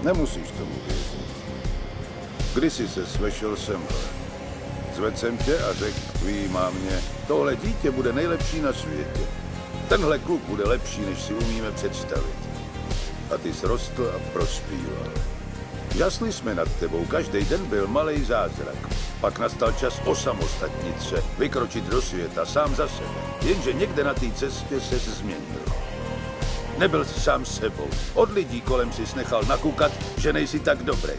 Nemusíš tomu věřit. Kdysi se svešel semhle. Zvedl jsem tě a řekl tvý mámě, tohle dítě bude nejlepší na světě. Tenhle kluk bude lepší, než si umíme představit. A ty jsi rostl a prospíval. Žasli jsme nad tebou, každý den byl malej zázrak. Pak nastal čas osamostatnit se, vykročit do světa sám za sebe. Jenže někde na té cestě ses změnil. Nebyl jsi sám sebou. Od lidí kolem si nechal nakukat, že nejsi tak dobrý.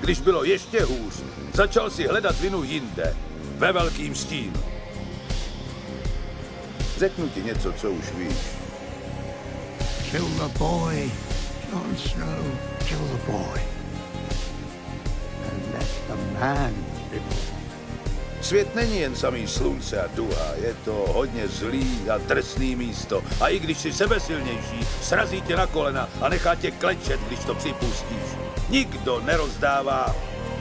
Když bylo ještě hůř, začal si hledat vinu jinde, ve velkým stínu. Řeknu ti něco, co už víš. Kill the boy, Jon Snow, kill the boy. And let the man be born. Svět není jen samý slunce a duha, je to hodně zlý a drsný místo. A i když jsi sebesilnější, srazí tě na kolena a nechá tě klečet, když to připustíš. Nikdo nerozdává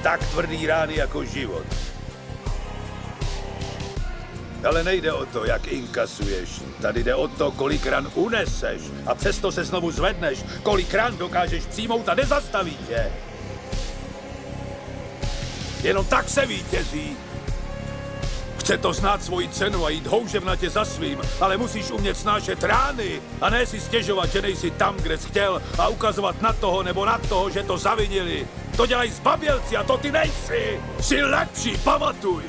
tak tvrdý rány jako život. Ale nejde o to, jak inkasuješ. Tady jde o to, kolik ran uneseš. A přesto se znovu zvedneš. Kolik ran dokážeš přijmout a nezastaví tě. Jenom tak se vítězí. Chce to znát svoji cenu a jít houževnatě za svým, ale musíš umět snášet rány a ne si stěžovat, že nejsi tam, kde jsi chtěl a ukazovat na toho nebo na toho, že to zavinili. To dělají zbabělci a to ty nejsi. Jsi lepší, pamatuj.